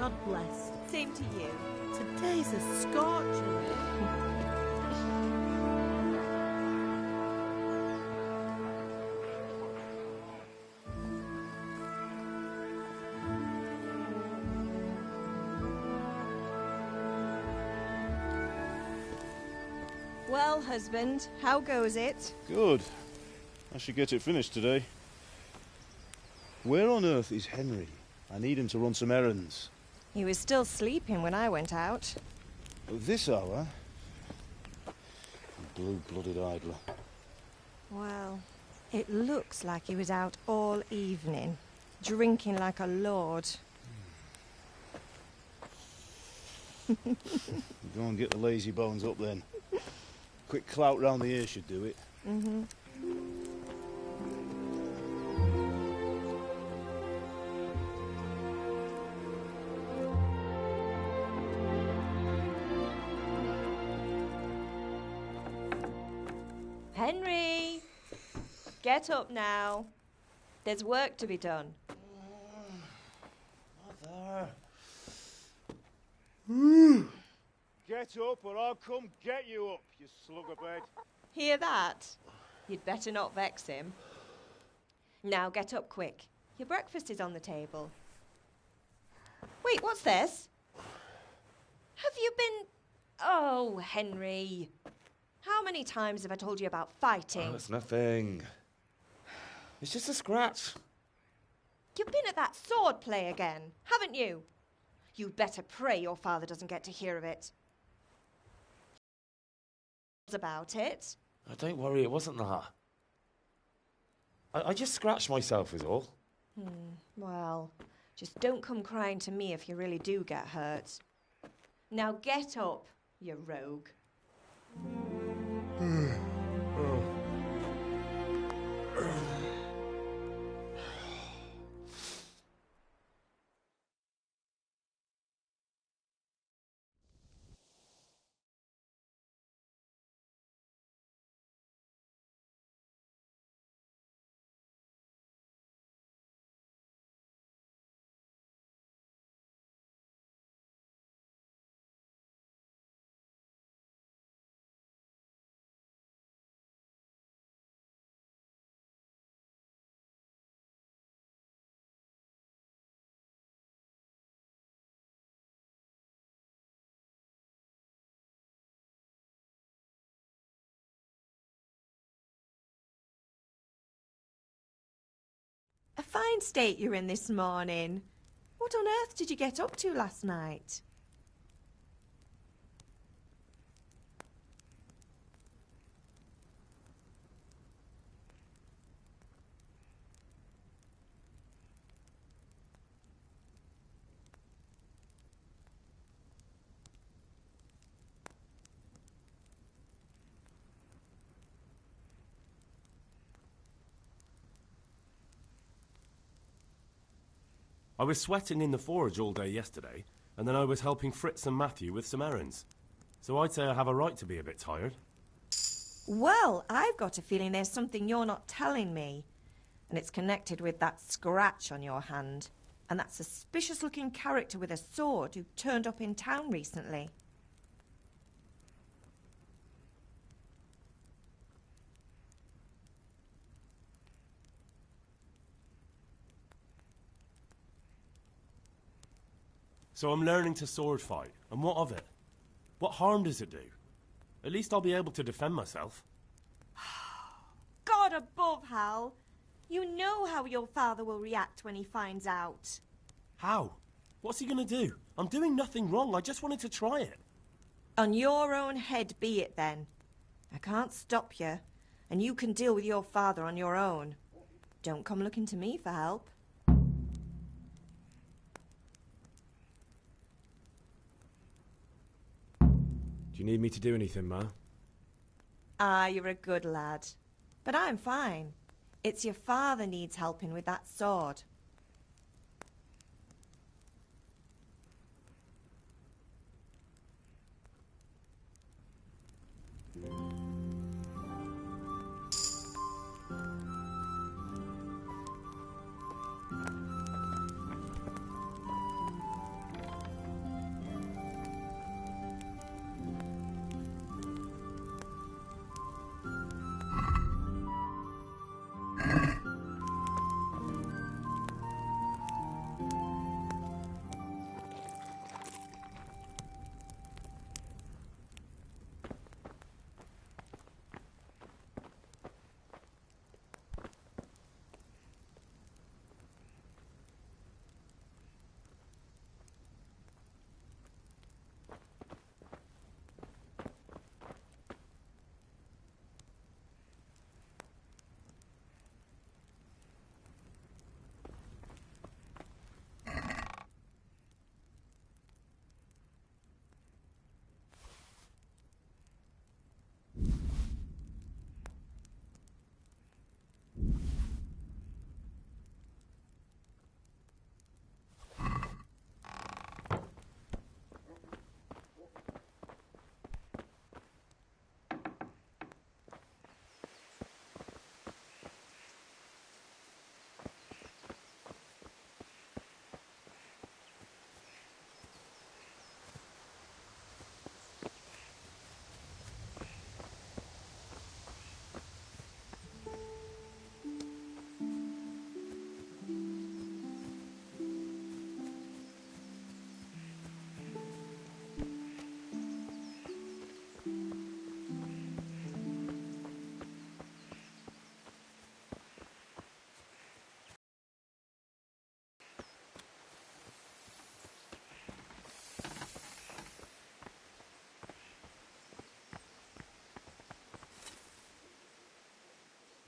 God bless. Same to you. Today's a scorcher. Well, husband, how goes it? Good. I should get it finished today. Where on earth is Henry? I need him to run some errands. He was still sleeping when I went out. At this hour? Blue-blooded idler. Well, it looks like he was out all evening, drinking like a lord. Go and get the lazy bones up then. Quick clout round the ear should do it. Mm-hmm. Henry! Get up now. There's work to be done. Mother. Get up or I'll come get you up, you slugabed. Hear that? You'd better not vex him. Now get up quick. Your breakfast is on the table. Wait, what's this? Have you been... Oh, Henry. How many times have I told you about fighting? Oh, it's nothing. It's just a scratch. You've been at that sword play again, haven't you? You'd better pray your father doesn't get to hear of it. About it. Oh, don't worry, it wasn't that. I just scratched myself is all. Well, just don't come crying to me if you really do get hurt. Now get up, you rogue. A fine state you're in this morning. What on earth did you get up to last night? I was sweating in the forge all day yesterday, and then I was helping Fritz and Matthew with some errands. So I'd say I have a right to be a bit tired. Well, I've got a feeling there's something you're not telling me. And it's connected with that scratch on your hand. And that suspicious-looking character with a sword who turned up in town recently. So I'm learning to sword fight, and what of it? What harm does it do? At least I'll be able to defend myself. God above, Hal. You know how your father will react when he finds out. How? What's he gonna do? I'm doing nothing wrong, I just wanted to try it. On your own head be it then. I can't stop you, and you can deal with your father on your own. Don't come looking to me for help. Do you need me to do anything, Ma? Ah, you're a good lad. But I'm fine. It's your father needs helping with that sword.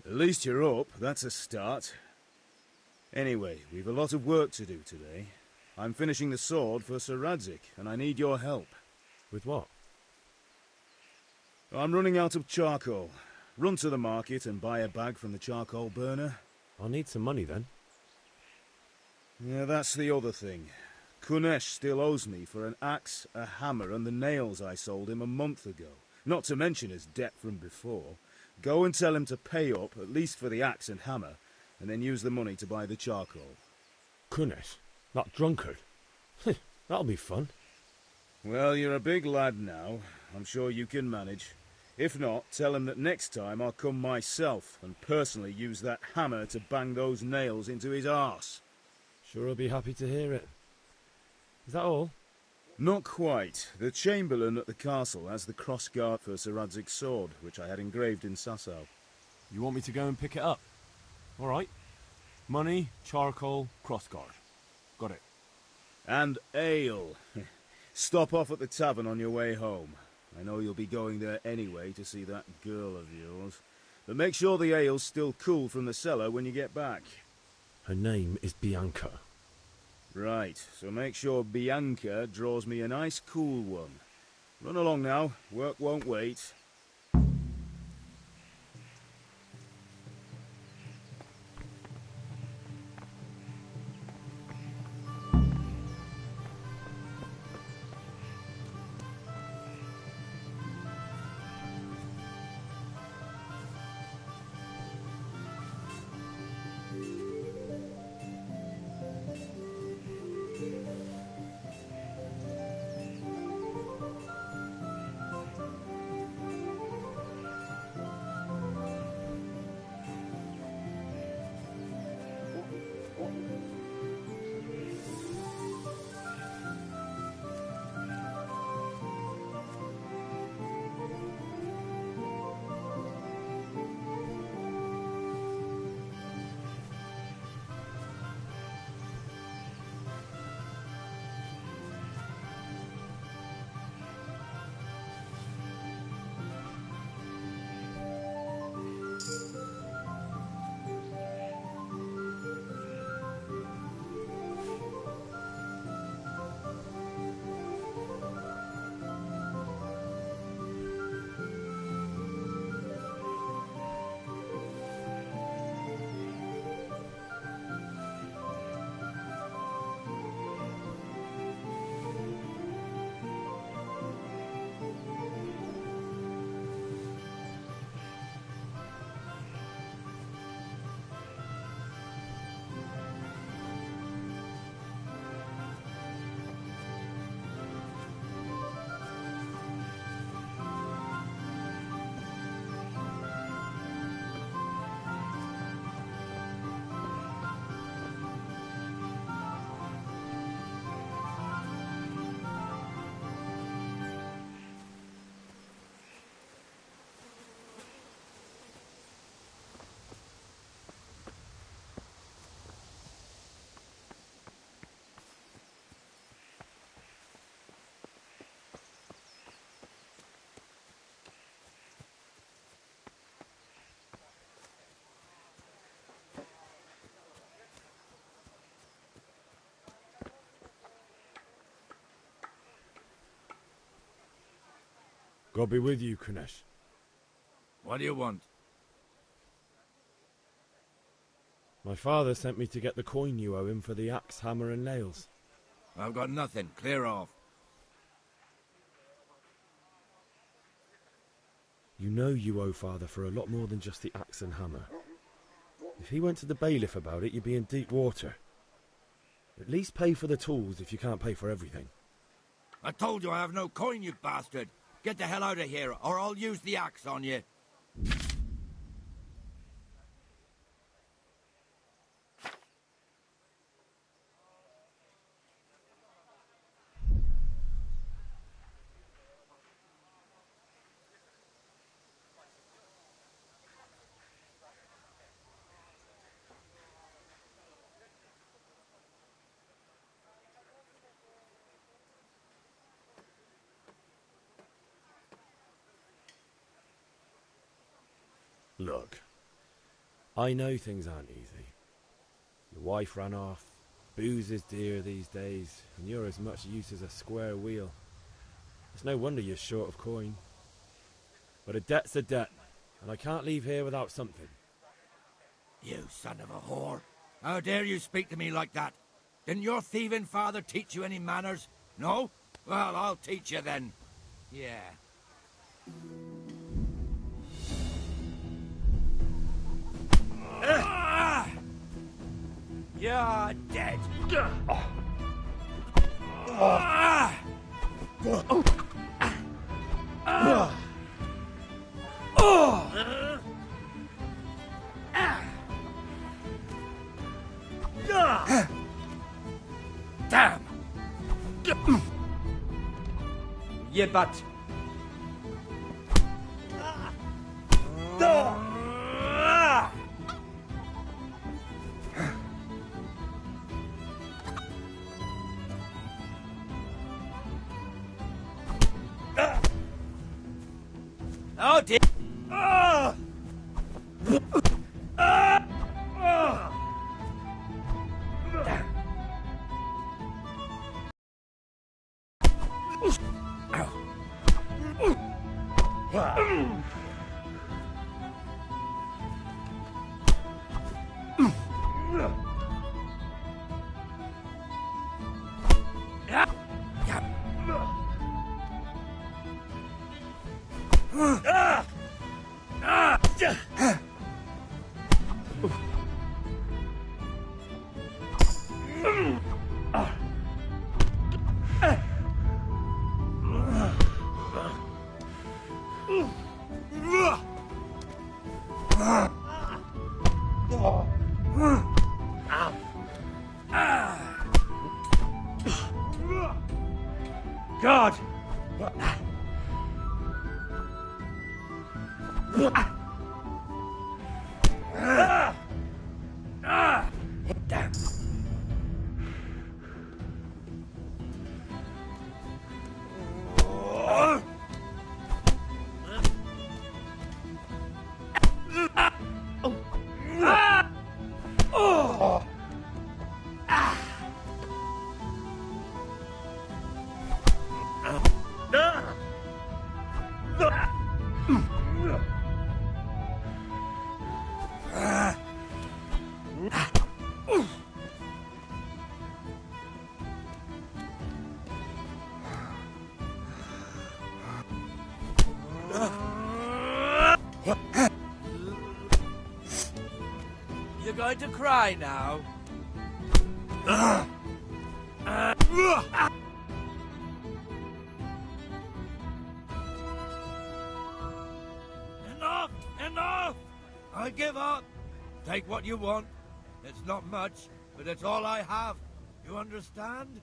At least you're up, that's a start. Anyway, we've a lot of work to do today. I'm finishing the sword for Sir Radzig, and I need your help. With what? I'm running out of charcoal. Run to the market and buy a bag from the charcoal burner. I'll need some money then. Yeah, that's the other thing. Kunesh still owes me for an axe, a hammer, and the nails I sold him a month ago. Not to mention his debt from before. Go and tell him to pay up, at least for the axe and hammer, and then use the money to buy the charcoal. Kunesh? That drunkard? That'll be fun. Well, you're a big lad now. I'm sure you can manage. If not, tell him that next time I'll come myself and personally use that hammer to bang those nails into his arse. Sure, I'll be happy to hear it. Is that all? Not quite. The Chamberlain at the castle has the crossguard for Sir Radzig's sword, which I had engraved in Sasau. You want me to go and pick it up? All right. Money, charcoal, crossguard. Got it. And ale. Stop off at the tavern on your way home. I know you'll be going there anyway to see that girl of yours. But make sure the ale's still cool from the cellar when you get back. Her name is Bianca. Right, so make sure Bianca draws me a nice cool one. Run along now, work won't wait. God be with you, Kunesh. What do you want? My father sent me to get the coin you owe him for the axe, hammer and nails. I've got nothing. Clear off. You know you owe father for a lot more than just the axe and hammer. If he went to the bailiff about it, you'd be in deep water. At least pay for the tools if you can't pay for everything. I told you I have no coin, you bastard. Get the hell out of here, or I'll use the axe on you. Look, I know things aren't easy. Your wife ran off, booze is dear these days, and you're as much use as a square wheel. It's no wonder you're short of coin. But a debt's a debt, and I can't leave here without something. You son of a whore. How dare you speak to me like that? Didn't your thieving father teach you any manners? No? Well, I'll teach you then. Yeah. You're dead. Damn! Yeah, but... Oh, dear. God! Damn. You're going to cry now? Enough! Enough! I give up. Take what you want. It's not much, but it's all I have. You understand?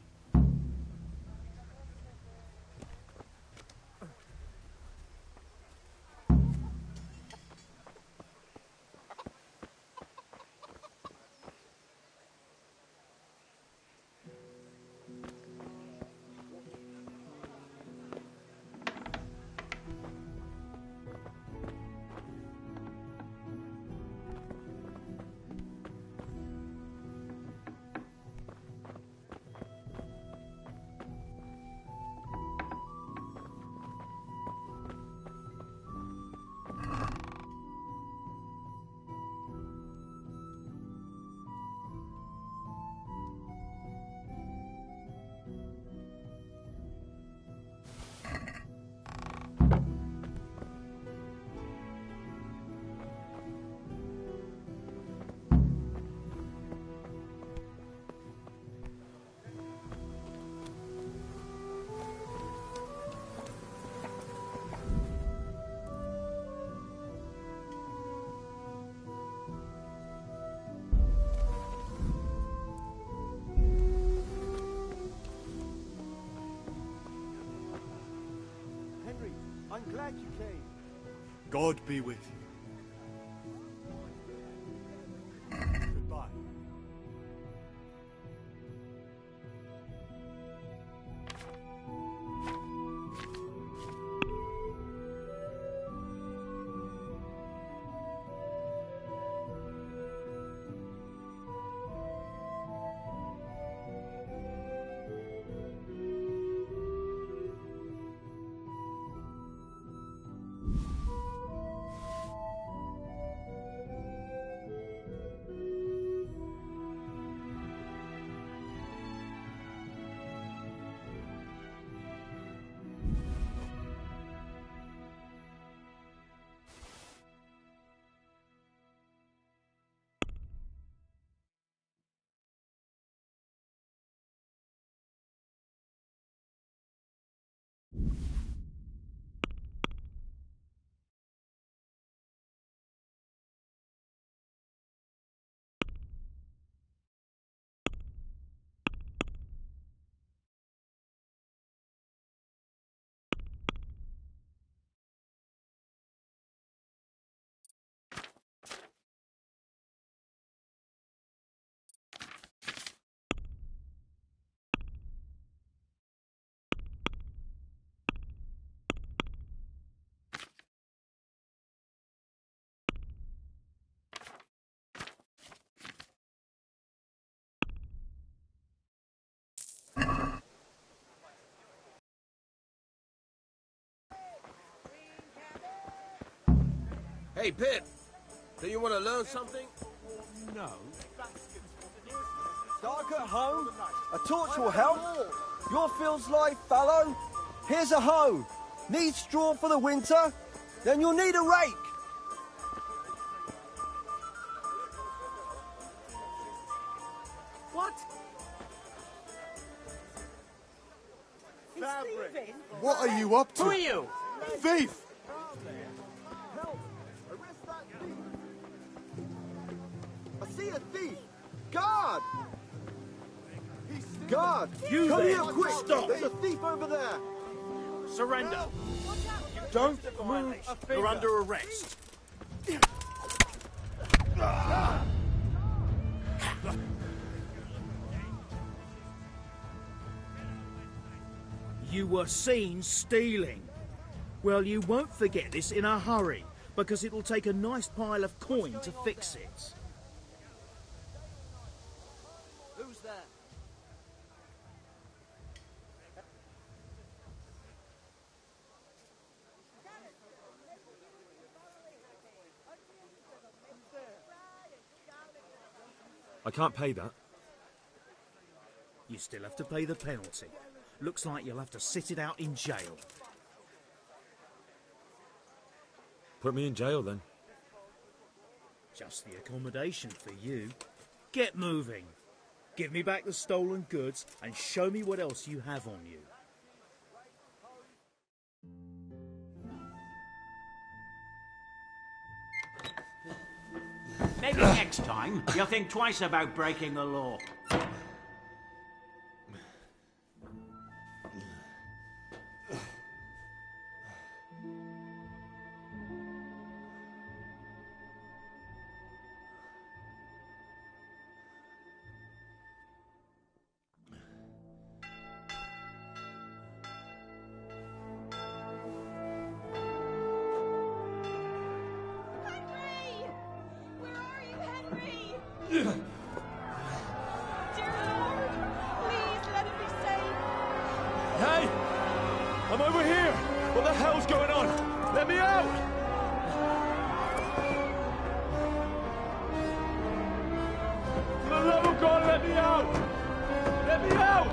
I'm glad you came. God be with you. Goodbye. Hey, Pip, do you want to learn something? No. Dark at home? A torch will help. Your field's life, fallow. Here's a hoe. Need straw for the winter? Then you'll need a rake. What? Fabric. What are you up to? Who are you? Thief! Help! Arrest that thief! I see a thief! Guard! Guard! You Come there. here quick! Stop. There's a thief over there! Surrender. Don't move. You're under arrest. You were seen stealing. Well, you won't forget this in a hurry, because it'll take a nice pile of coin to fix it. Who's there? I can't pay that. You still have to pay the penalty. Looks like you'll have to sit it out in jail. Put me in jail then. Just the accommodation for you. Get moving. Give me back the stolen goods and show me what else you have on you. Maybe next time you'll think twice about breaking the law. Henry! Where are you, Henry? Dear Lord, please let him be safe. Hey! I'm over here! What the hell's going on? Let me out! For the love of God, let me out! Let me out!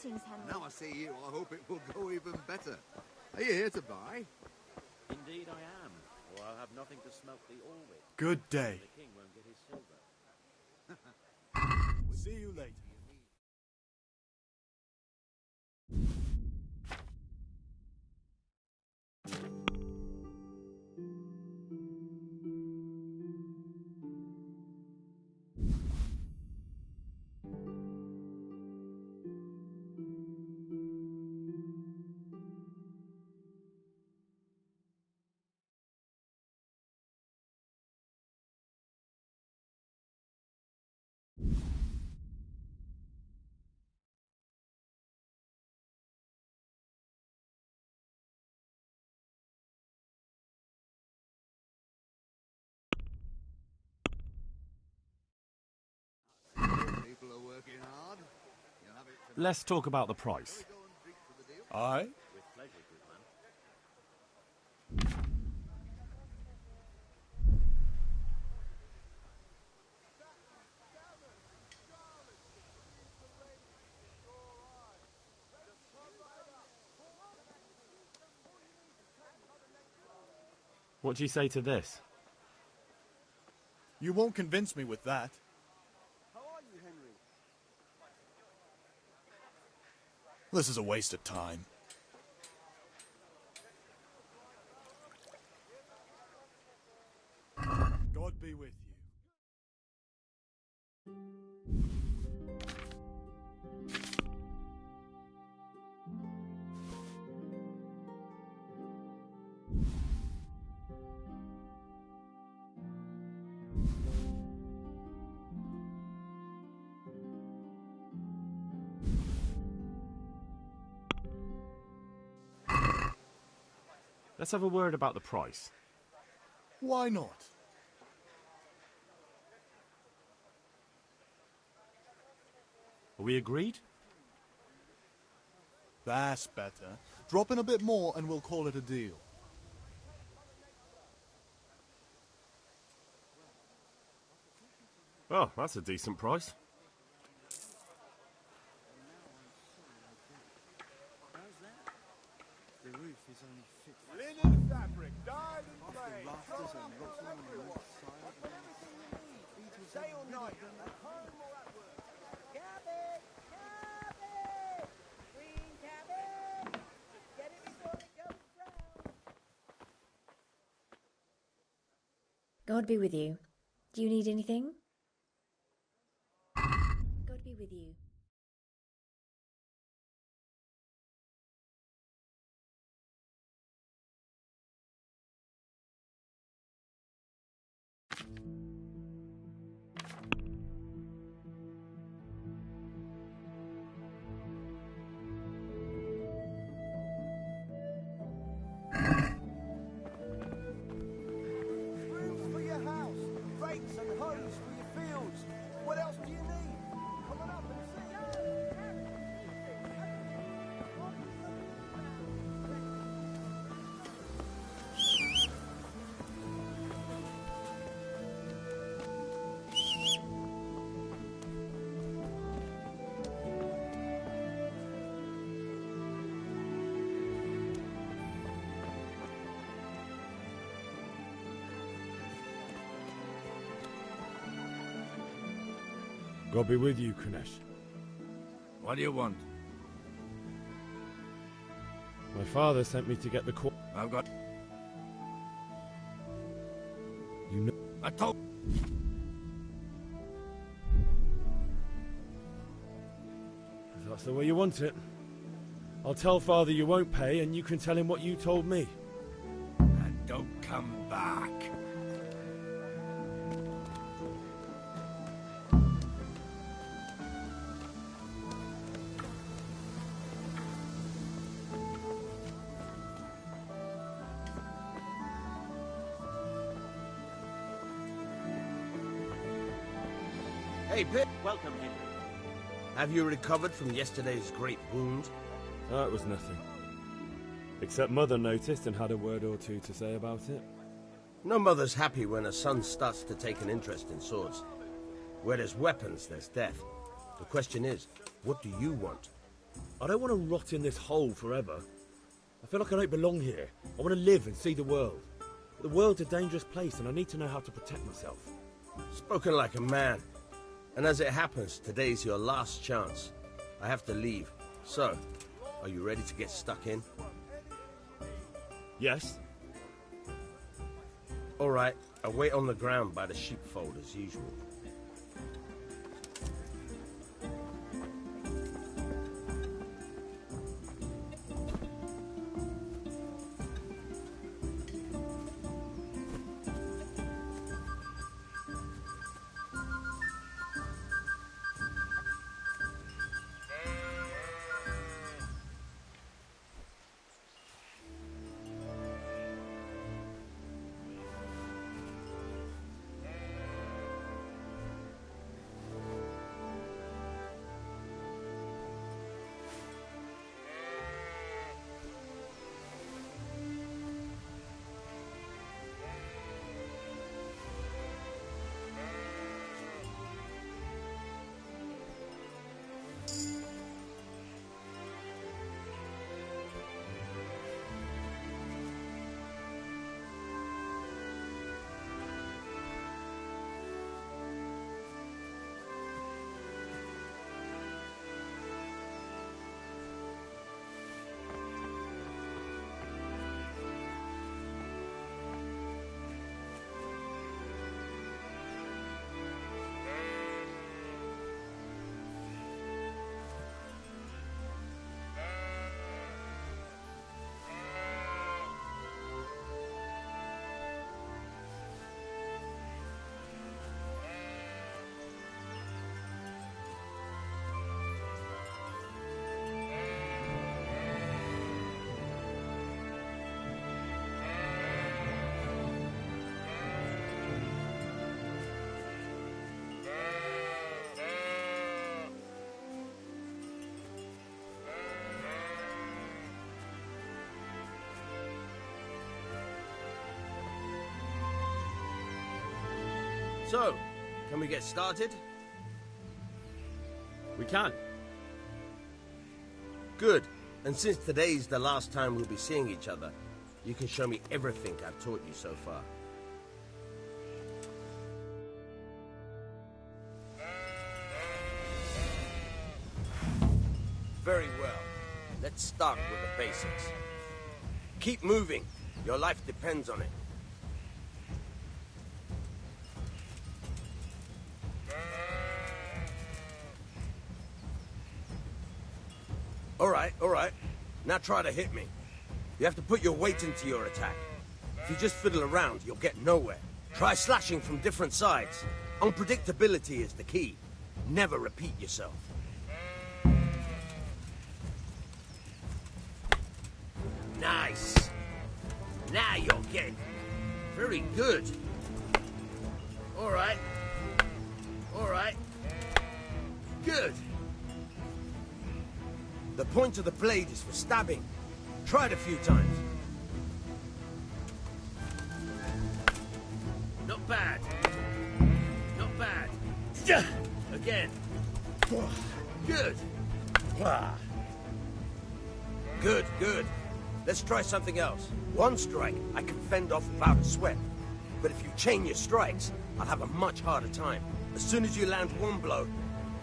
Greetings, Henry. Now I see you, I hope it will go even better. Are you here to buy? Indeed I am, or I'll have nothing to smelt the ore with. Good day. The king won't get his silver. See you later. People are working hard. You'll have it tonight. Let's talk about the price. Aye? With pleasure, good man. What do you say to this? You won't convince me with that. How are you, Henry? This is a waste of time. God be with you. Let's have a word about the price. Why not? Are we agreed? That's better. Drop in a bit more and we'll call it a deal. Oh, that's a decent price. The roof is only fit for Linen fabric, dyed and plain. rafters and rotten on the left side. Day or night, at home or at work. Cabbage! Cabbage! Green cabbage! Get it before it goes brown. God be with you. Do you need anything? God be with you. Rooms for your house, rakes and hoes for your fields. What else do you need? Come on up and see. God be with you, Kunesh. What do you want? My father sent me to get the court. I've got... You know... I told... If that's the way you want it. I'll tell father you won't pay and you can tell him what you told me. And don't come back. Hey, Pip. Welcome, Henry. Have you recovered from yesterday's great wound? That was nothing. Except Mother noticed and had a word or two to say about it. No mother's happy when a son starts to take an interest in swords. Where there's weapons, there's death. The question is, what do you want? I don't want to rot in this hole forever. I feel like I don't belong here. I want to live and see the world. The world's a dangerous place and I need to know how to protect myself. Spoken like a man. And as it happens, today's your last chance. I have to leave. So, are you ready to get stuck in? Yes. All right, I'll wait on the ground by the sheepfold as usual. So, can we get started? We can. Good. And since today's the last time we'll be seeing each other, you can show me everything I've taught you so far. Very well. Let's start with the basics. Keep moving. Your life depends on it. All right. Now try to hit me. You have to put your weight into your attack. If you just fiddle around, you'll get nowhere. Try slashing from different sides. Unpredictability is the key. Never repeat yourself. Nice. Now you're getting it. Very good. All right. Good. The point of the blade is for stabbing. Try it a few times. Not bad. Not bad. Again. Good. Good. Let's try something else. One strike, I can fend off without a sweat. But if you chain your strikes, I'll have a much harder time. As soon as you land one blow,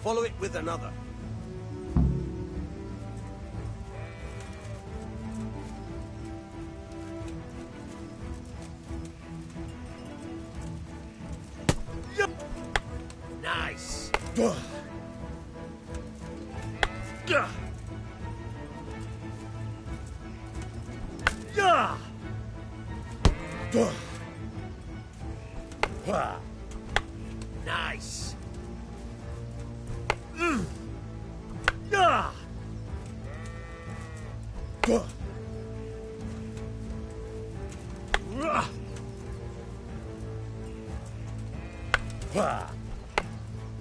follow it with another. Nice. Nice.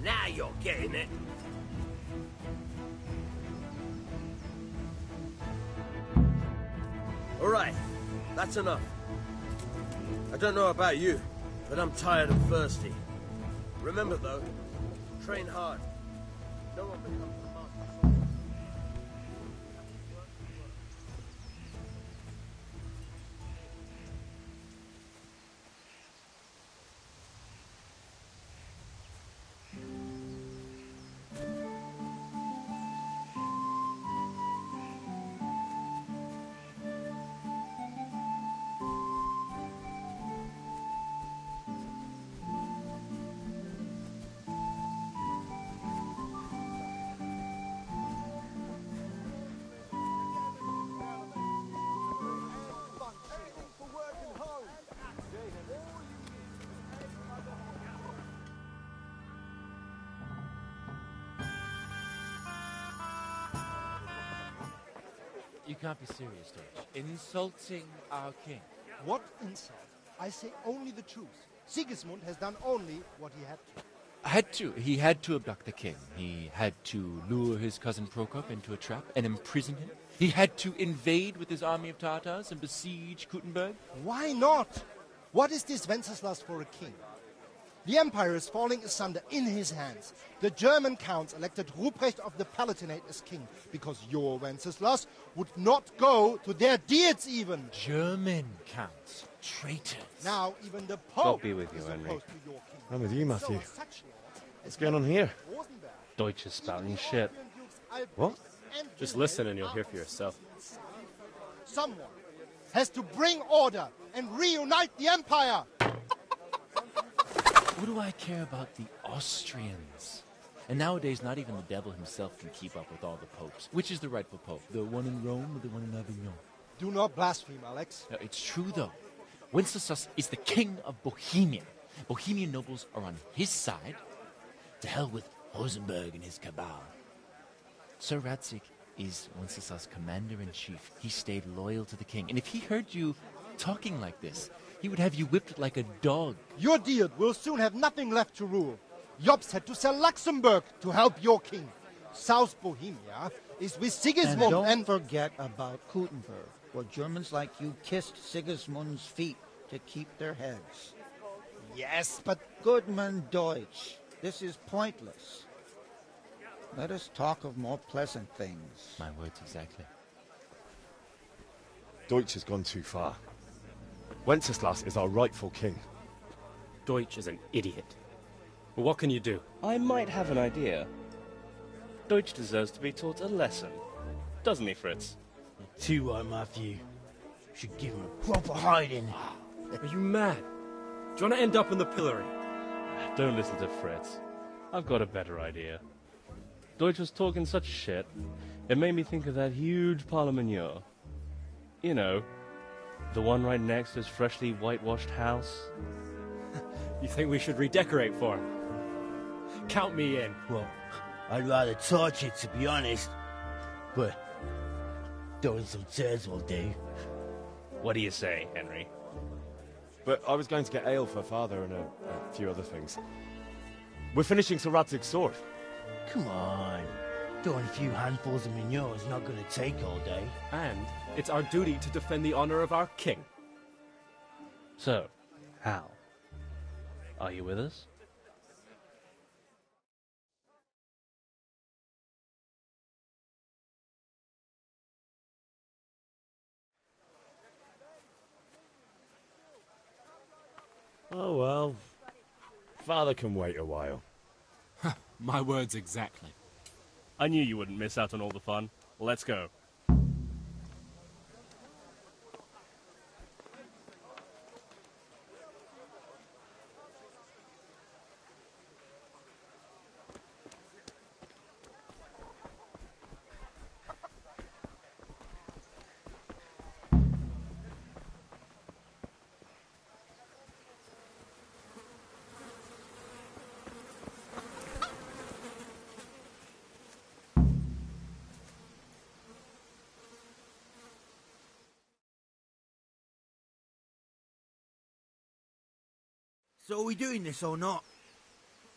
Now you're getting it. All right, that's enough. I don't know about you, but I'm tired and thirsty. Remember though, train hard. No one becomes a master. You can't be serious, Deutsch. Insulting our king. What insult? I say only the truth. Sigismund has done only what he had to. He had to abduct the king. He had to lure his cousin Prokop into a trap and imprison him. He had to invade with his army of Tatars and besiege Kuttenberg. Why not? What is this Wenceslas for a king? The empire is falling asunder in his hands. The German counts elected Ruprecht of the Palatinate as king because your Wenceslas would not go to their deeds even. German counts. Traitors. Now even the Pope God be with you, is Henry. opposed to your king. I'm with you, Matthew. So such laws What's going on here? Rosenberg, Deutsch is spouting shit. What? Just listen and you'll hear for yourself. Someone has to bring order and reunite the empire. What do I care about the Austrians? And nowadays, not even the devil himself can keep up with all the popes. Which is the rightful pope? The one in Rome or the one in Avignon? Do not blaspheme, Alex. No, it's true, though. Wenceslas is the king of Bohemia. Bohemian nobles are on his side. To hell with Rosenberg and his cabal. Sir Radzik is Wenceslas' commander-in-chief. He stayed loyal to the king. And if he heard you talking like this, he would have you whipped like a dog. Your deed will soon have nothing left to rule. Jobst had to sell Luxembourg to help your king. South Bohemia is with Sigismund And don't forget about Kuttenberg, where Germans like you kissed Sigismund's feet to keep their heads. Yes, but... Goodman Deutsch, this is pointless. Let us talk of more pleasant things. My words exactly. Deutsch has gone too far. Wenceslas is our rightful king. Deutsch is an idiot. But what can you do? I might have an idea. Deutsch deserves to be taught a lesson. Doesn't he, Fritz? Too right, Matthew. Should give him a proper hiding. Are you mad? Do you want to end up in the pillory? Don't listen to Fritz. I've got a better idea. Deutsch was talking such shit, it made me think of that huge parliament. You know, the one right next to his freshly whitewashed house. You think we should redecorate for him? Count me in. Well, I'd rather torch it, to be honest. But throwing some tears will do. What do you say, Henry? But I was going to get ale for Father and a few other things. We're finishing Sir Radzig's sword. Come on. Throwing a few handfuls of manure is not going to take all day. And it's our duty to defend the honor of our king. So, Hal, are you with us? Oh well. Father can wait a while. My words exactly. I knew you wouldn't miss out on all the fun. Let's go. So are we doing this or not?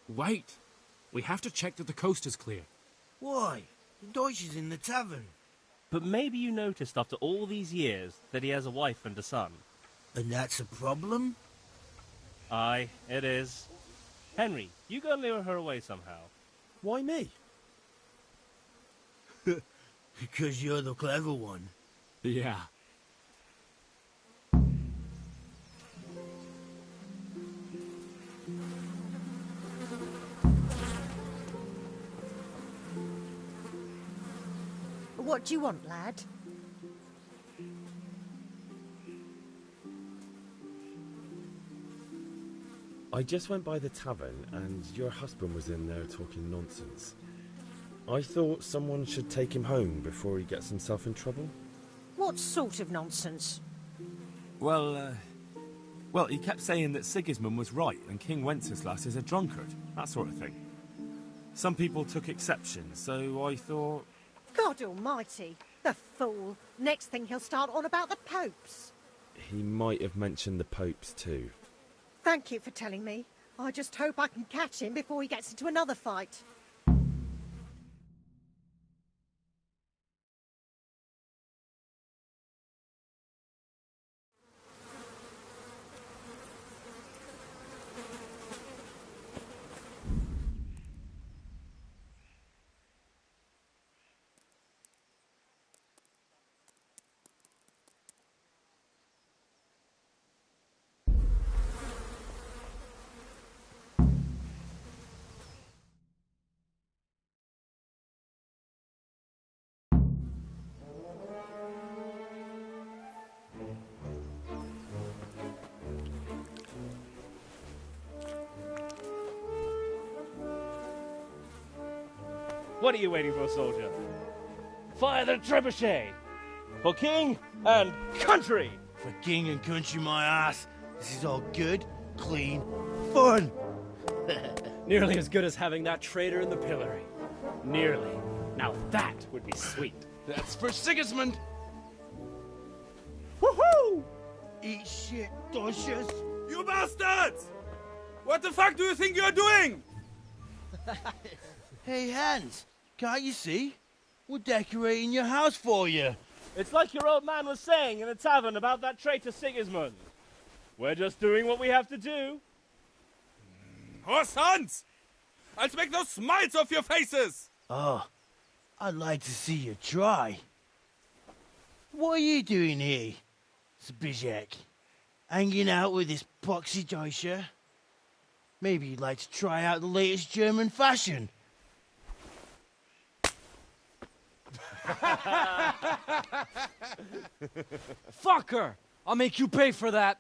Wait. We have to check that the coast is clear. Why? The Deutsch is in the tavern. But maybe you noticed after all these years that he has a wife and a son. And that's a problem? Aye, it is. Henry, you go and lure her away somehow. Why me? Because you're the clever one. Yeah. What do you want, lad? I just went by the tavern and your husband was in there talking nonsense. I thought someone should take him home before he gets himself in trouble. What sort of nonsense? Well, he kept saying that Sigismund was right and King Wenceslas is a drunkard, that sort of thing. Some people took exception, so I thought... God almighty! The fool. Next thing he'll start on about the popes. He might have mentioned the popes too. Thank you for telling me. I just hope I can catch him before he gets into another fight. What are you waiting for, soldier? Fire the trebuchet! For king and country! For king and country, my ass. This is all good, clean fun. Nearly as good as having that traitor in the pillory. Nearly. Now that would be sweet. That's for Sigismund. Woohoo! Eat shit, dodgers. You bastards! What the fuck do you think you're doing? Hey, Hans, can't you see? We're decorating your house for you. It's like your old man was saying in the tavern about that traitor Sigismund. We're just doing what we have to do. Oh, sons! I'll make those smiles off your faces! Oh, I'd like to see you try. What are you doing here, Zbigniew? Hanging out with this poxy Deutscher? Maybe you'd like to try out the latest German fashion. Fucker! I'll make you pay for that.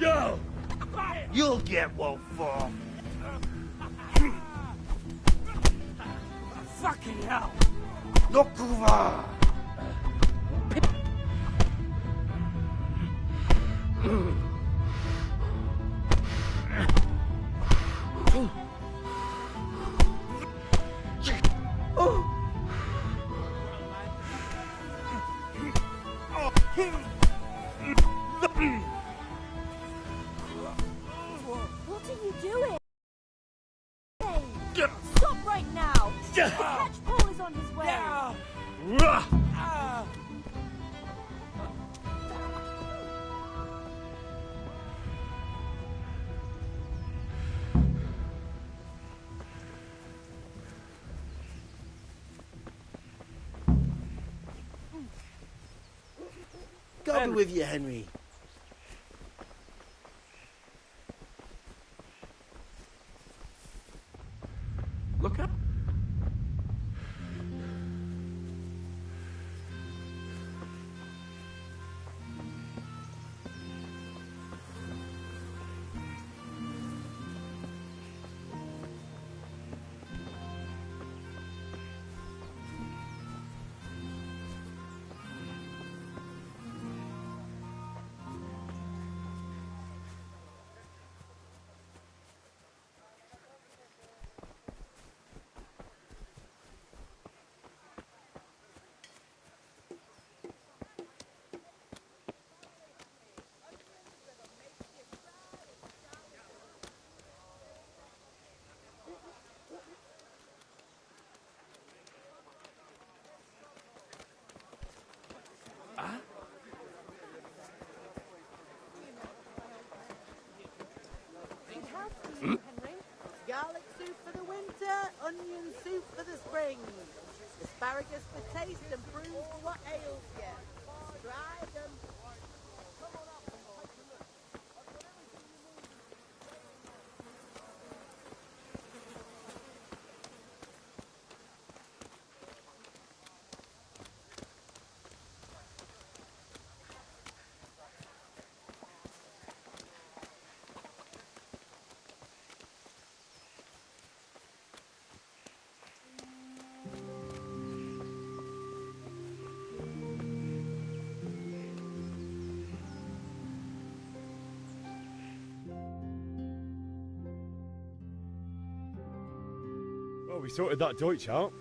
Yo! You'll get one for. Fucking hell! Look over! What are you doing? Stop right now! The catch pole is on his way! God be with you, Henry. Look up. Garlic soup for the winter, onion soup for the spring. Asparagus for taste and prunes for what ails you. Try them. Well, we sorted that Deutsch out.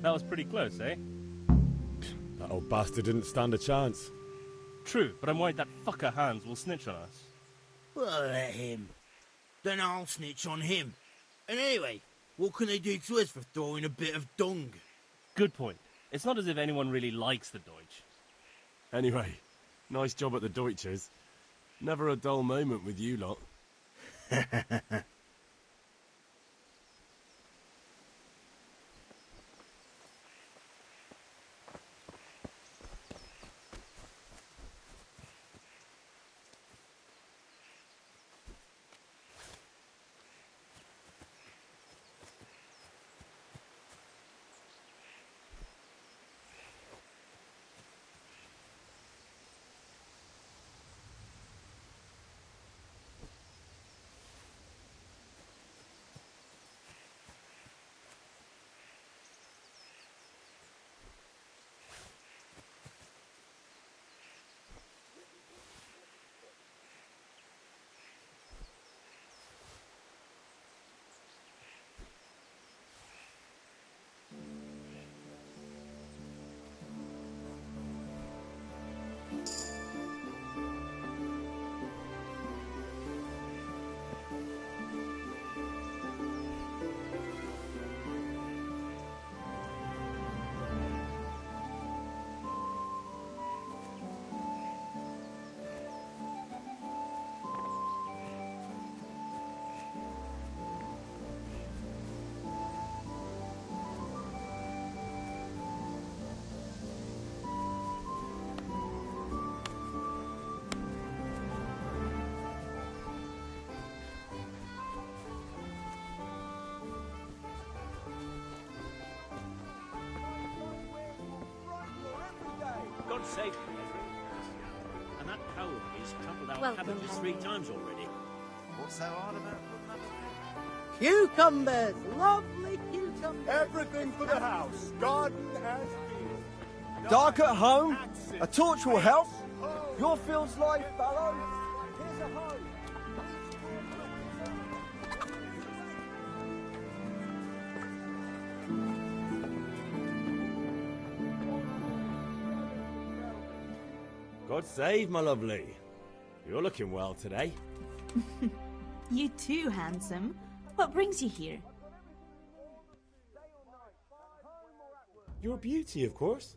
That was pretty close, eh? That old bastard didn't stand a chance. True, but I'm worried that fucker Hans will snitch on us. Well, let him. Then I'll snitch on him. And anyway, what can they do to us for throwing a bit of dung? Good point. It's not as if anyone really likes the Deutsch. Anyway, nice job at the Deutsches. Never a dull moment with you lot. God save you, and that coward is trampled our Welcome, cabbages 3 times already. What's so hard about putting that? Cucumbers! Lovely cucumbers! Everything for the house. Garden and field. Dark at home? A torch will help. Your field's life, fallow. Here's a hoe. God save, my lovely. You're looking well today. You too, handsome. What brings you here? You're a beauty, of course.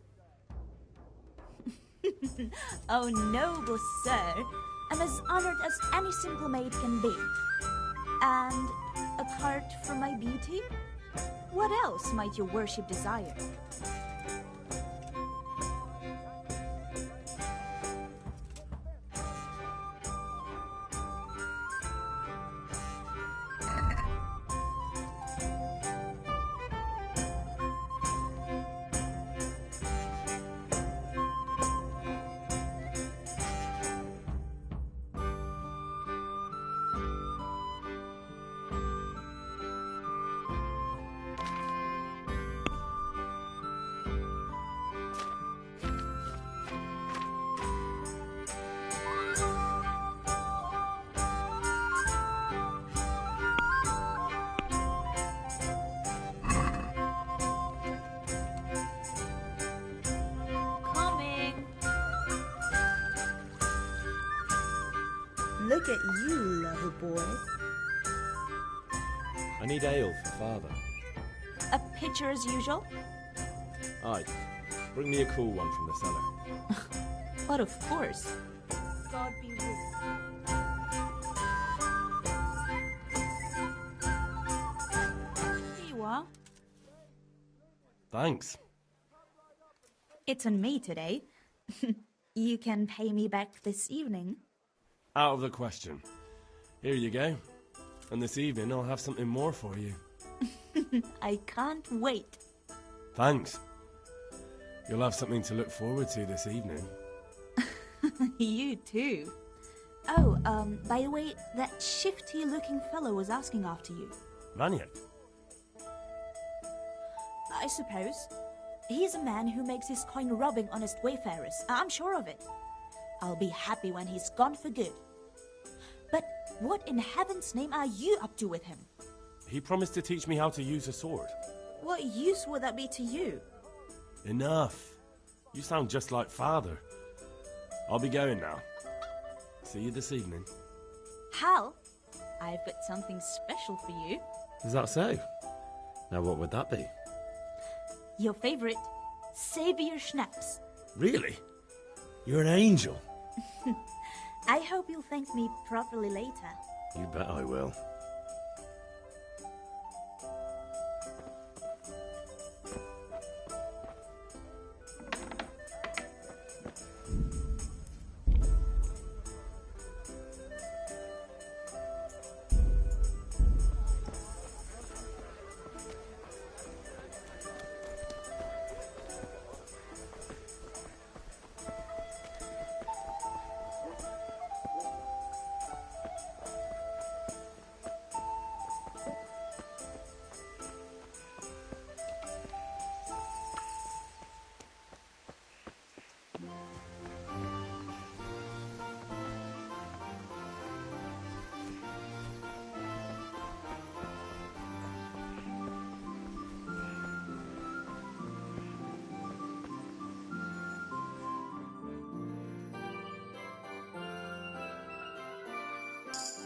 Oh, noble sir. I'm as honored as any simple maid can be. And apart from my beauty, what else might your worship desire? Look at you, lover boy. I need ale for father. A pitcher as usual? Aye. Bring me a cool one from the cellar. But of course. God be with you. Here you are. Thanks. It's on me today. You can pay me back this evening. Out of the question. Here you go. And this evening I'll have something more for you. I can't wait. Thanks. You'll have something to look forward to this evening. You too. Oh, by the way, that shifty-looking fellow was asking after you. Vanyek? I suppose. He's a man who makes his coin robbing honest wayfarers. I'm sure of it. I'll be happy when he's gone for good. But what in heaven's name are you up to with him? He promised to teach me how to use a sword. What use would that be to you? Enough. You sound just like Father. I'll be going now. See you this evening. Hal, I've got something special for you. Is that so? Now what would that be? Your favorite, Savior Schnapps. Really? You're an angel. I hope you'll thank me properly later. You bet I will.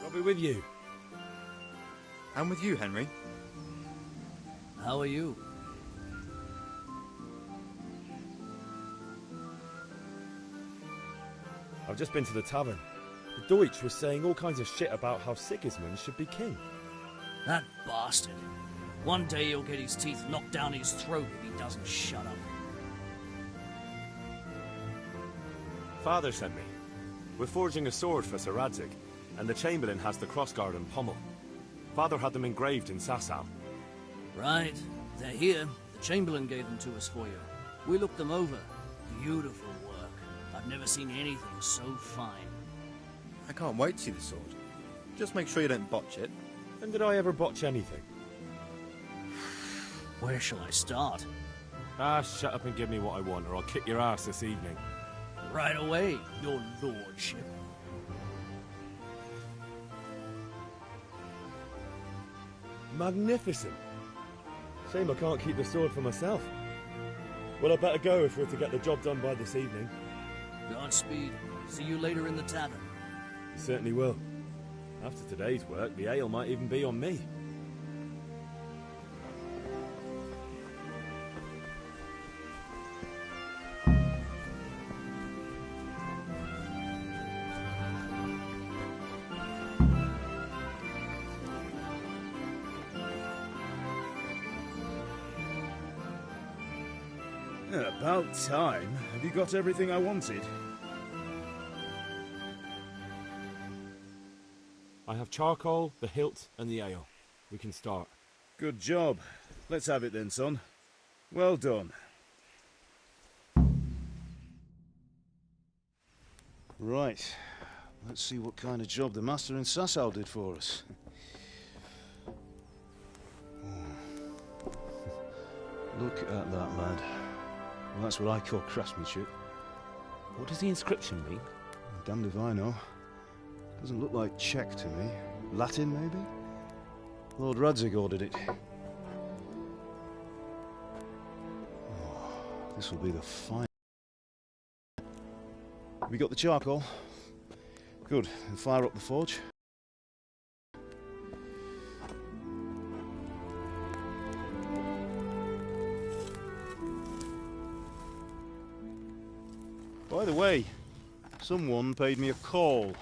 I'll be with you. I'm with you, Henry. How are you? I've just been to the tavern. The Deutsch was saying all kinds of shit about how Sigismund should be king. That bastard. One day he'll get his teeth knocked down his throat if he doesn't shut up. Father sent me. We're forging a sword for Sir Radzig, and the Chamberlain has the crossguard and pommel. Father had them engraved in Sasau. Right. They're here. The Chamberlain gave them to us for you. We looked them over. Beautiful work. I've never seen anything so fine. I can't wait to see the sword. Just make sure you don't botch it. When did I ever botch anything? Where shall I start? Ah, shut up and give me what I want, or I'll kick your ass this evening. Right away, your lordship. Magnificent. Shame I can't keep the sword for myself. Well, I better go if we're to get the job done by this evening. Godspeed. See you later in the tavern. Certainly will. After today's work, the ale might even be on me. About time. Have you got everything I wanted? I have charcoal, the hilt, and the ale. We can start. Good job. Let's have it then, son. Well done. Right. Let's see what kind of job the master in Sasau did for us. Look at that, lad. Well, that's what I call craftsmanship. What does the inscription mean? Damned if I know. Doesn't look like Czech to me. Latin, maybe? Lord Radzig ordered it. Oh, this will be the final. We got the charcoal? Good. And fire up the forge. By the way, someone paid me a call.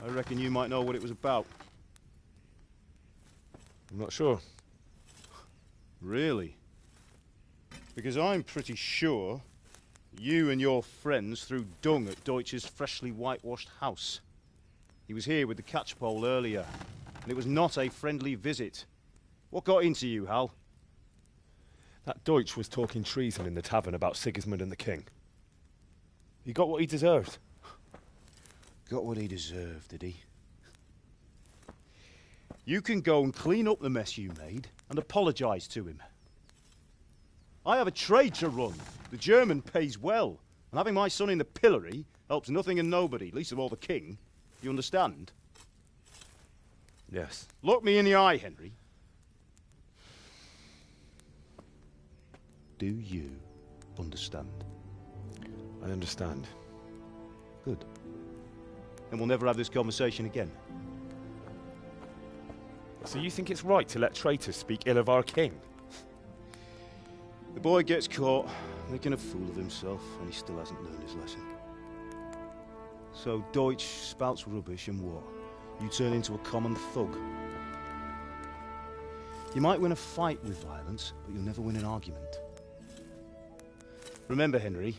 I reckon you might know what it was about. I'm not sure. Really? Because I'm pretty sure you and your friends threw dung at Deutsch's freshly whitewashed house. He was here with the catchpole earlier, and it was not a friendly visit. What got into you, Hal? That Deutsch was talking treason in the tavern about Sigismund and the king. He got what he deserved. Got what he deserved, did he? You can go and clean up the mess you made and apologise to him. I have a trade to run. The German pays well, and having my son in the pillory helps nothing and nobody, least of all the king. You understand? Yes. Look me in the eye, Henry. Do you understand? I understand. Good. Then we'll never have this conversation again. So you think it's right to let traitors speak ill of our king? The boy gets caught making a fool of himself, and he still hasn't learned his lesson. So Deutsch spouts rubbish, and what? You turn into a common thug. You might win a fight with violence, but you'll never win an argument. Remember, Henry,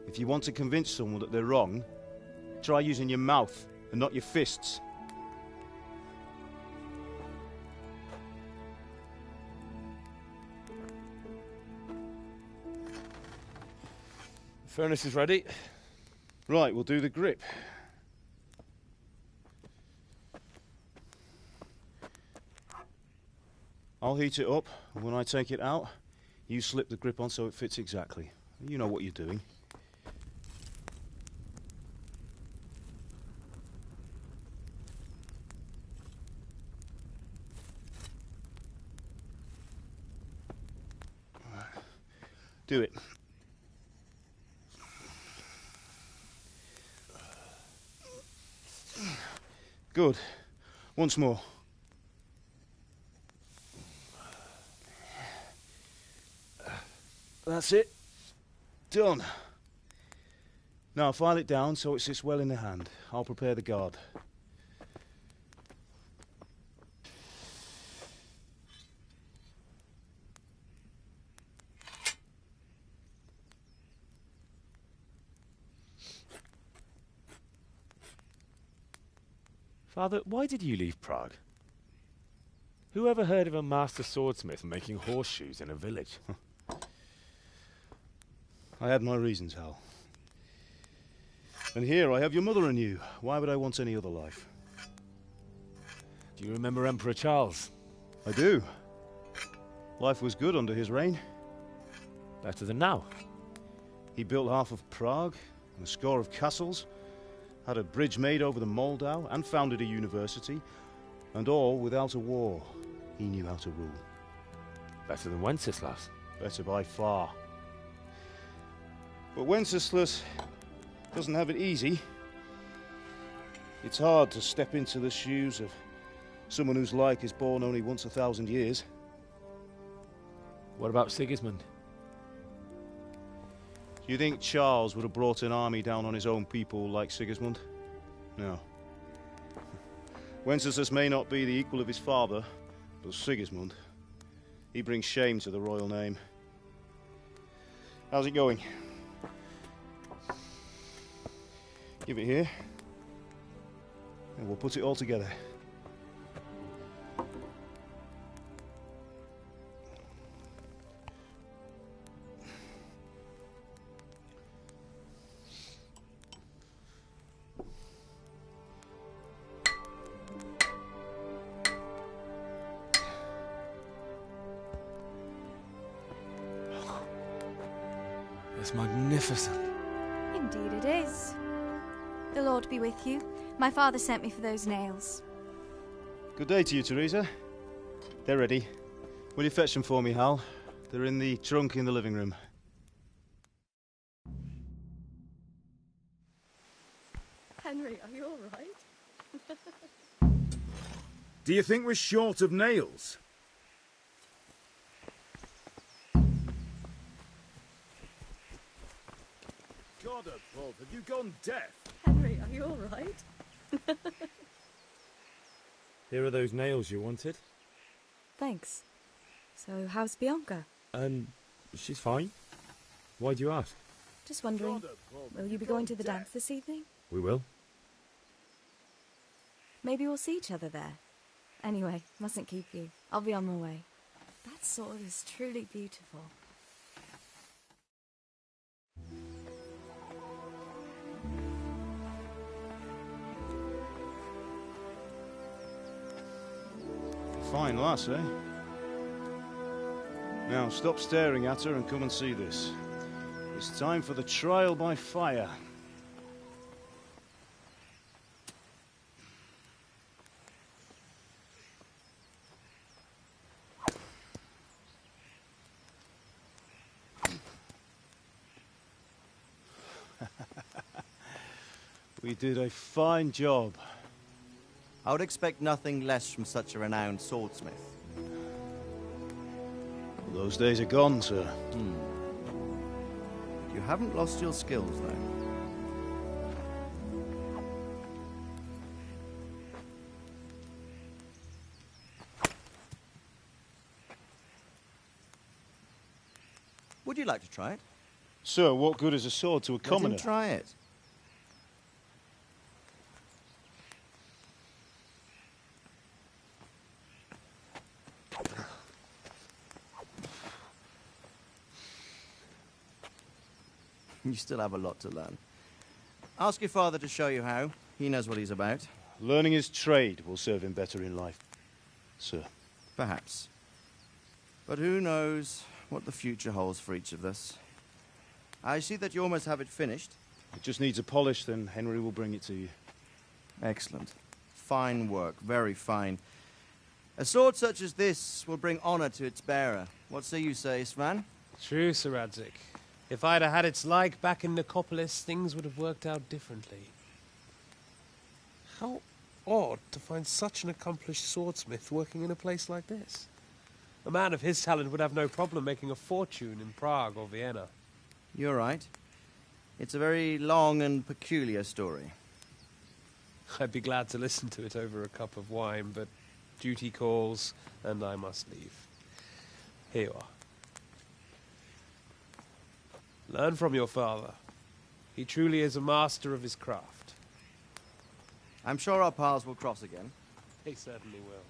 if you want to convince someone that they're wrong, try using your mouth and not your fists. The furnace is ready. Right, we'll do the grip. I'll heat it up, and when I take it out, you slip the grip on so it fits exactly. You know what you're doing. Do it. Good. Once more. That's it. Done. Now file it down so it sits well in the hand. I'll prepare the guard. Father, why did you leave Prague? Who ever heard of a master swordsmith making horseshoes in a village? I had my reasons, Hal. And here I have your mother and you. Why would I want any other life? Do you remember Emperor Charles? I do. Life was good under his reign. Better than now. He built half of Prague and a score of castles, had a bridge made over the Moldau, and founded a university, and all without a war. He knew how to rule. Better than Wenceslas. Better by far. But Wenceslas doesn't have it easy. It's hard to step into the shoes of someone whose like is born only once 1,000 years. What about Sigismund? Do you think Charles would have brought an army down on his own people like Sigismund? No. Wenceslas may not be the equal of his father, but Sigismund, he brings shame to the royal name. How's it going? Give it here, and we'll put it all together. It's magnificent. Indeed it is. The Lord be with you. My father sent me for those nails. Good day to you, Teresa. They're ready. Will you fetch them for me, Hal? They're in the trunk in the living room. Henry, are you all right? Do you think we're short of nails? God above, have you gone deaf? Henry, are you all right? Here are those nails you wanted. Thanks. So, how's Bianca? She's fine. Why do you ask? Just wondering, will you be going to the dance this evening? We will. Maybe we'll see each other there. Anyway, mustn't keep you. I'll be on my way. That sword is truly beautiful. Fine lass, eh? Now, stop staring at her and come and see this. It's time for the trial by fire. We did a fine job. I would expect nothing less from such a renowned swordsmith. Those days are gone, sir. You haven't lost your skills, though. Would you like to try it? Sir, what good is a sword to a commoner? Let him try it. You still have a lot to learn. Ask your father to show you how. He knows what he's about. Learning his trade will serve him better in life, sir. Perhaps. But who knows what the future holds for each of us. I see that you almost have it finished. It just needs a polish, then Henry will bring it to you. Excellent. Fine work, very fine. A sword such as this will bring honor to its bearer. What say you, Svan? True, Sir Radzik. If I'd have had its like back in Nicopolis, things would have worked out differently. How odd to find such an accomplished swordsmith working in a place like this. A man of his talent would have no problem making a fortune in Prague or Vienna. You're right. It's a very long and peculiar story. I'd be glad to listen to it over a cup of wine, but duty calls, and I must leave. Here you are. Learn from your father. He truly is a master of his craft. I'm sure our paths will cross again. They certainly will.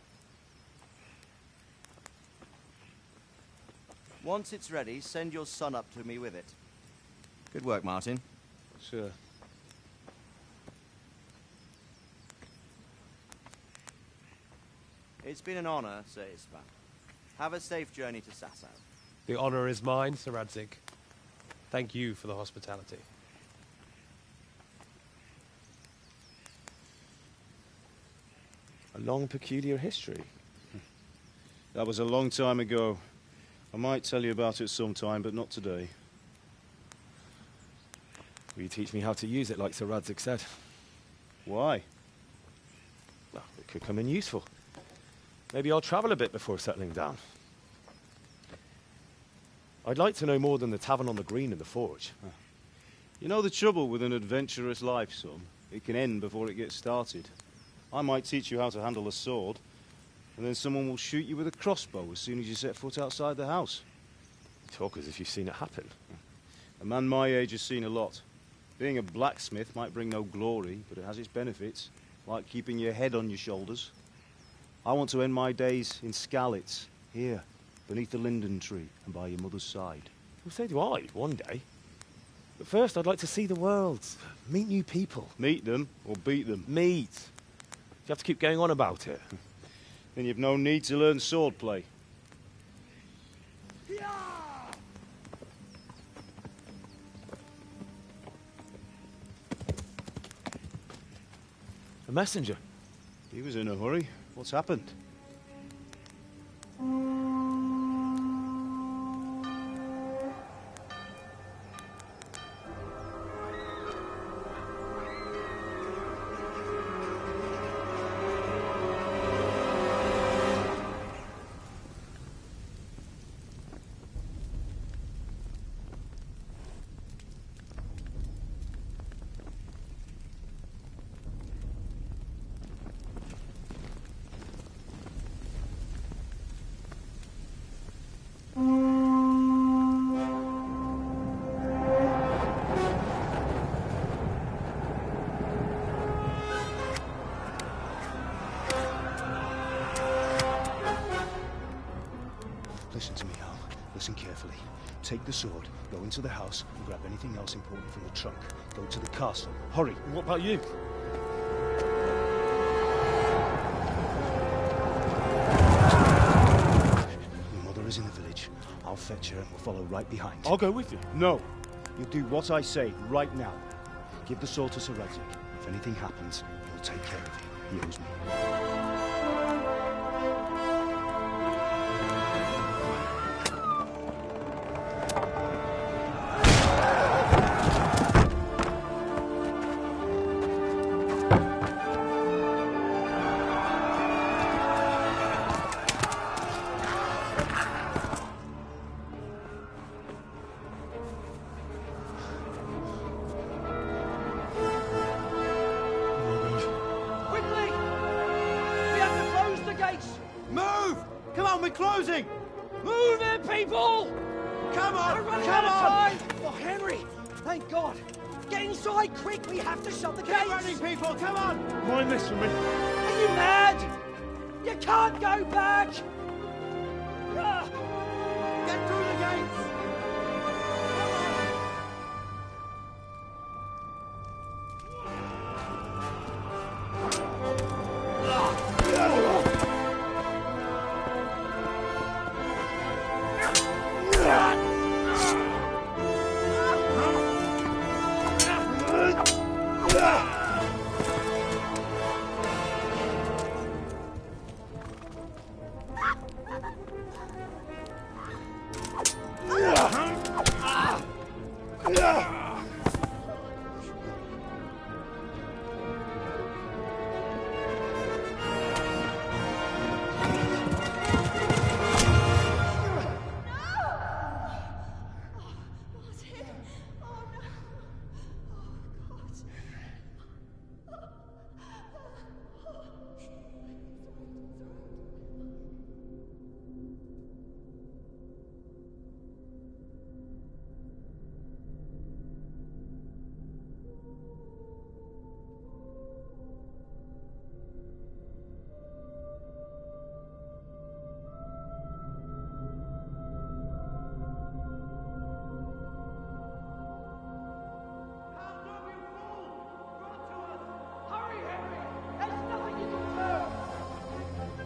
Once it's ready, send your son up to me with it. Good work, Martin. Sure. It's been an honor, Sir Isvan. Have a safe journey to Sasau. The honor is mine, Sir Radzik. Thank you for the hospitality. A long, peculiar history. That was a long time ago. I might tell you about it sometime, but not today. Will you teach me how to use it, like Sir Radzik said? Why? Well, it could come in useful. Maybe I'll travel a bit before settling down. I'd like to know more than the tavern on the green and the forge. You know the trouble with an adventurous life, son? It can end before it gets started. I might teach you how to handle a sword, and then someone will shoot you with a crossbow as soon as you set foot outside the house. You talk as if you've seen it happen. A man my age has seen a lot. Being a blacksmith might bring no glory, but it has its benefits, like keeping your head on your shoulders. I want to end my days in Skalitz, here, beneath the linden tree and by your mother's side. Well, so do I, one day. But first, I'd like to see the world, meet new people. Meet them or beat them? Meet. You have to keep going on about it. Then you've no need to learn swordplay. A messenger. He was in a hurry. What's happened? Listen to me, Al. Listen carefully. Take the sword, go into the house, and grab anything else important from the trunk. Go to the castle. Hurry. And what about you? Your mother is in the village. I'll fetch her and we'll follow right behind. I'll go with you. No. You'll do what I say right now. Give the sword to Sir Radzik. If anything happens, he'll take care of you. He owes me. Come on, we're closing! Move it, people! Come on! We're running Come out of on! time! Oh, Henry! Thank God! Get inside, quick! We have to shut the gates! Get running, people! Come on! Mind this for me. Are you mad? You can't go back! Ah! Get through the gates!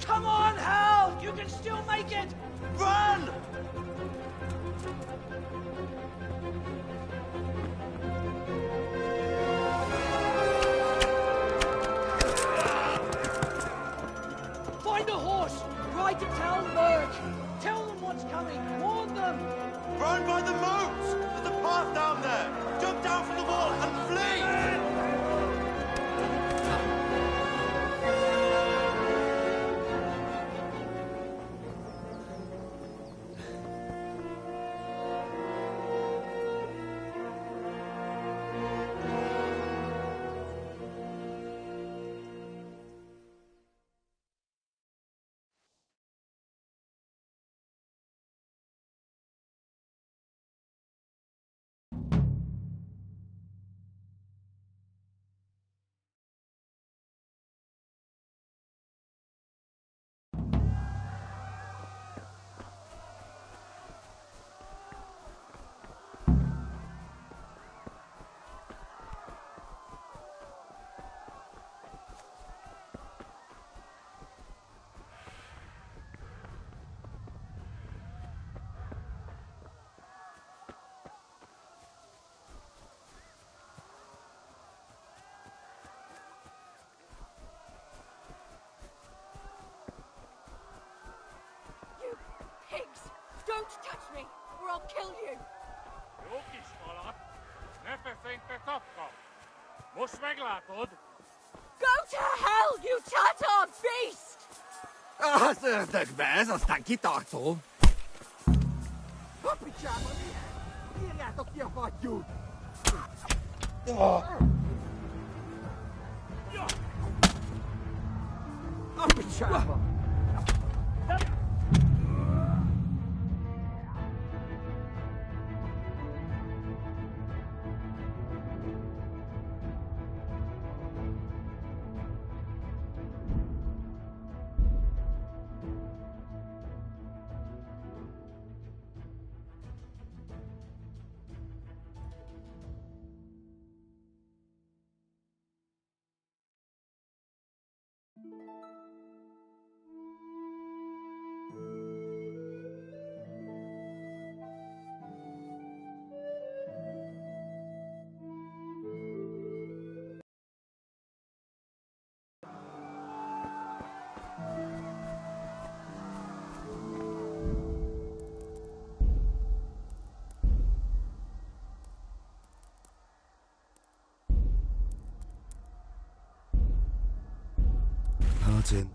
Come on, Hal! You can still make it! Run! Find a horse! Ride to tell Merc! Tell them what's coming! Warn them! Run by the moat! There's a path down there! Jump down from the wall and flee! Pigs! Don't touch me, or I'll kill you! Go to hell, you Tatar beast! Ah, tak bez, az taki tartó. A picsába, írjátok ki a fattyút! A picsába! Martin.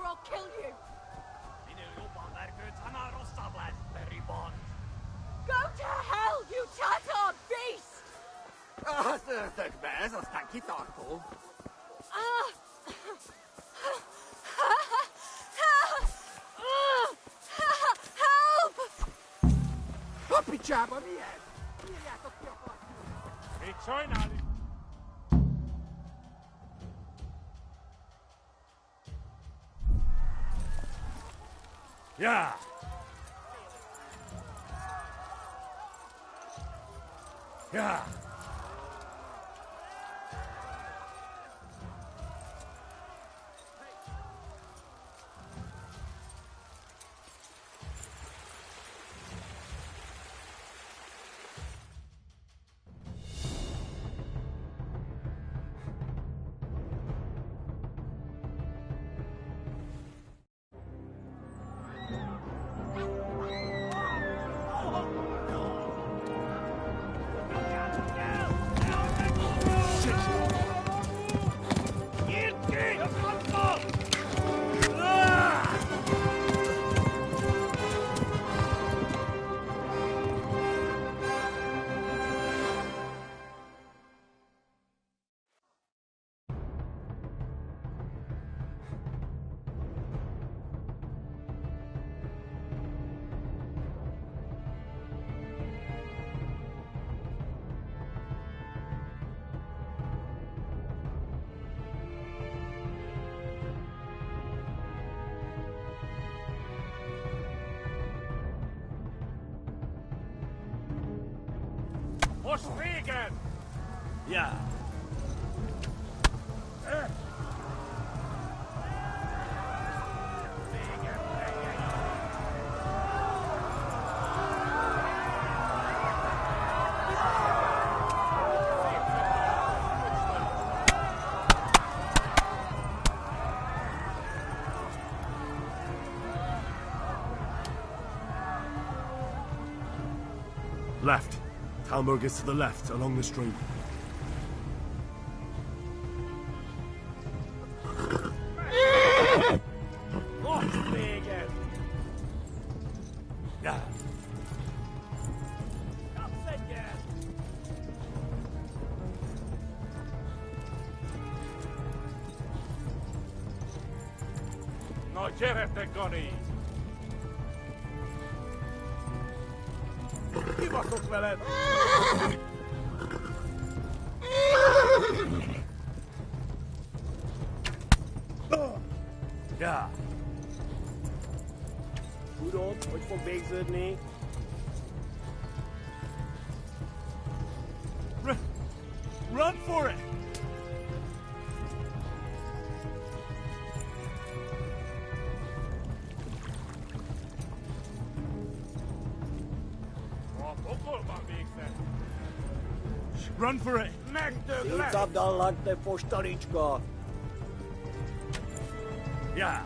I'll kill you! Go to hell, you Tatar beast! Yeah. Yeah. Push me again! Yeah. Left. Talmberg is to the left, along the stream. Watch me again! Yeah. Upset again! No dzierete goni! Kibaszok veled! Ja. Tudod, hogy fog végződni? Run for it! Run for it! Szétszabdallak, te fostalicska! Yeah.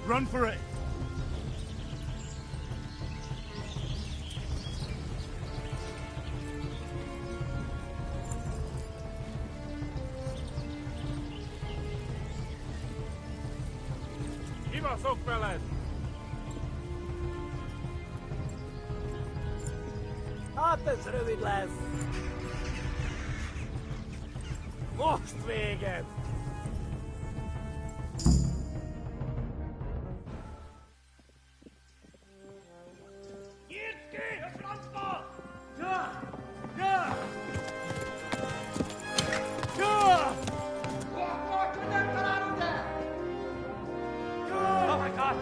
Run for it! Kibaszok veled! Hát ez rövid lesz! Most véget! Nyitd ki a francba! Ja! Ja! Ja! Nem találod el! Ja! Oh my God!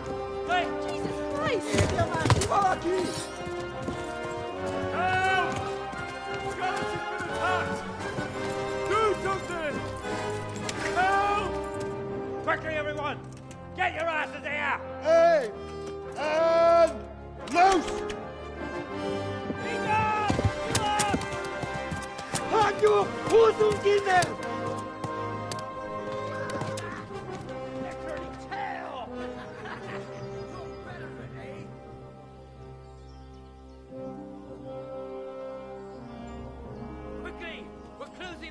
Wait! Jesus Christ! Írja már ki valaki! Help! Skeleton's been attacked! Do something! Help! Quickly, everyone! Get your asses here! Hey! And loose! Hagyjuk! Húzzunk innen! Quickly! We're closing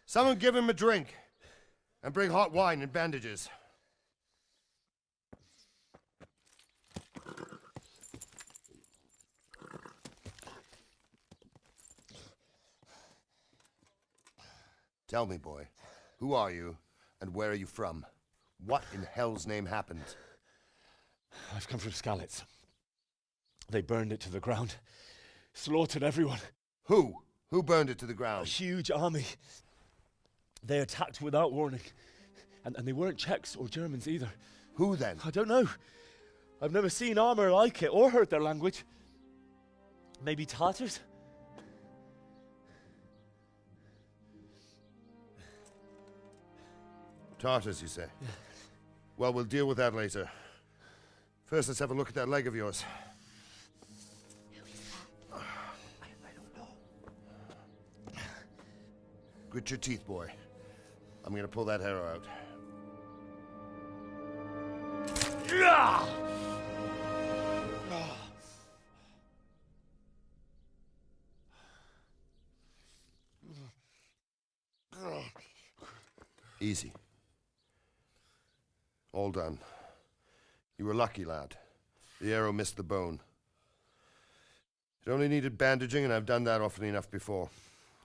Someone give him a drink. And bring hot wine and bandages. Tell me, boy, who are you and where are you from? What in hell's name happened? I've come from Skalitz. They burned it to the ground. Slaughtered everyone. Who? Who burned it to the ground? A huge army. They attacked without warning. And they weren't Czechs or Germans either. Who then? I don't know. I've never seen armor like it or heard their language. Maybe Tatars? Tartars, you say? Yeah. Well, we'll deal with that later. First, let's have a look at that leg of yours. I don't know. Grit your teeth, boy. I'm gonna pull that arrow out. Easy. All done. You were lucky, lad. The arrow missed the bone. It only needed bandaging, and I've done that often enough before.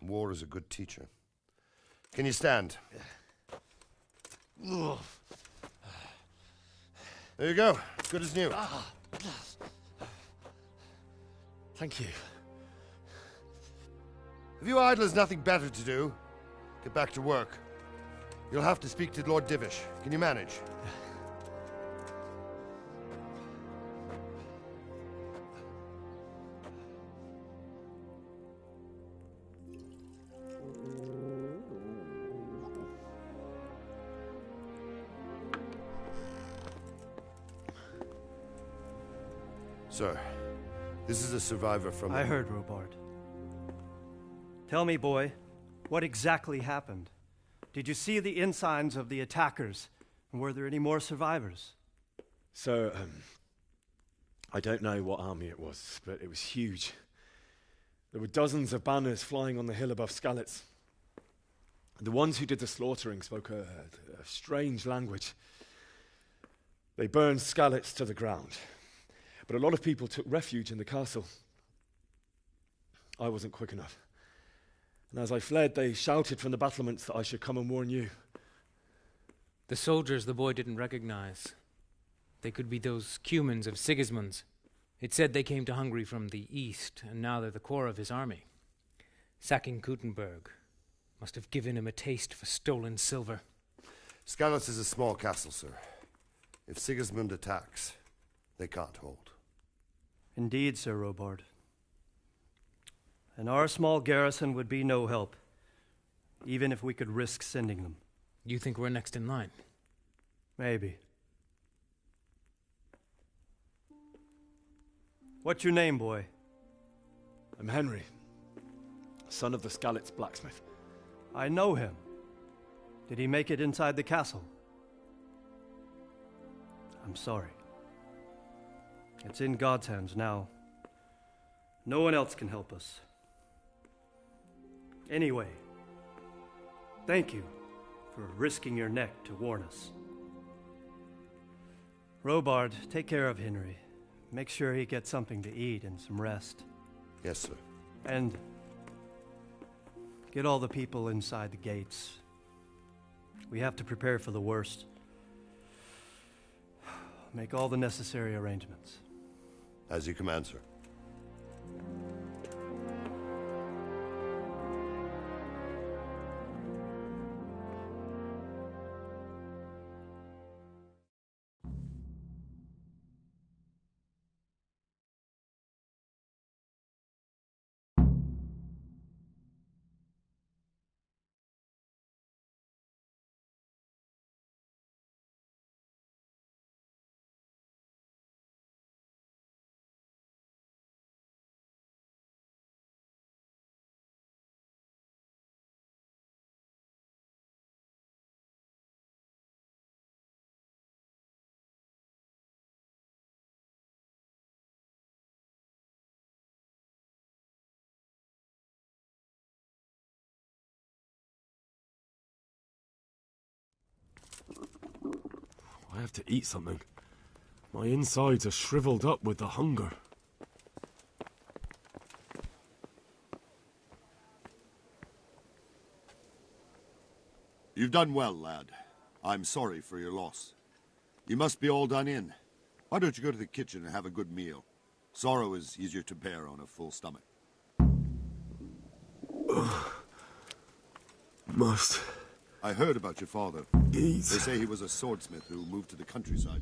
War is a good teacher. Can you stand? There you go. Good as new. Thank you. If you idlers nothing better to do, get back to work. You'll have to speak to Lord Divish. Can you manage? Sir, this is a survivor from... I heard, Robard. Tell me, boy, what exactly happened? Did you see the ensigns of the attackers? And were there any more survivors? So, I don't know what army it was, but it was huge. There were dozens of banners flying on the hill above Skalitz. The ones who did the slaughtering spoke a strange language. They burned Skalitz to the ground. But a lot of people took refuge in the castle. I wasn't quick enough. And as I fled, they shouted from the battlements that I should come and warn you. The soldiers the boy didn't recognize. They could be those Cumans of Sigismund's. It said they came to Hungary from the east, and now they're the core of his army. Sacking Gutenberg must have given him a taste for stolen silver. Skalitz is a small castle, sir. If Sigismund attacks, they can't hold. Indeed, Sir Robard. And our small garrison would be no help, even if we could risk sending them. You think we're next in line? Maybe. What's your name, boy? I'm Henry, son of the Skalitz blacksmith. I know him. Did he make it inside the castle? I'm sorry. It's in God's hands now. No one else can help us. Anyway, thank you for risking your neck to warn us. Robard, take care of Henry. Make sure he gets something to eat and some rest. Yes, sir. And get all the people inside the gates. We have to prepare for the worst. Make all the necessary arrangements. As you command, sir. I have to eat something. My insides are shriveled up with the hunger. You've done well, lad. I'm sorry for your loss. You must be all done in. Why don't you go to the kitchen and have a good meal? Sorrow is easier to bear on a full stomach. Must. I heard about your father. Eat. They say he was a swordsmith who moved to the countryside.